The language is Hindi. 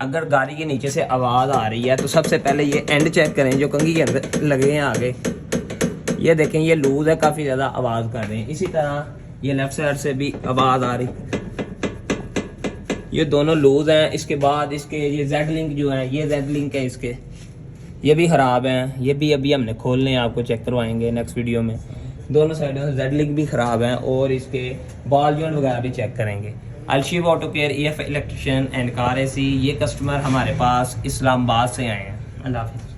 अगर गाड़ी के नीचे से आवाज़ आ रही है तो सबसे पहले ये एंड चेक करें जो कंघी के अंदर लगे हैं आगे, ये देखें ये लूज है, काफ़ी ज़्यादा आवाज़ कर रहे हैं। इसी तरह ये लेफ्ट साइड से भी आवाज़ आ रही, ये दोनों लूज हैं। इसके बाद इसके ये जेड लिंक जो है, ये जेड लिंक है इसके, ये भी ख़राब हैं। ये भी अभी हमने खोलने हैं, आपको चेक करवाएंगे नेक्स्ट वीडियो में। दोनों साइडों से जेड लिंक भी ख़राब हैं और इसके बॉल जॉइंट वगैरह भी चेक करेंगे। अलशिव auto care EF electrician and car AC, ये कस्टमर हमारे पास इस्लामाबाद से आए हैं। अल्लाह हाफिज़।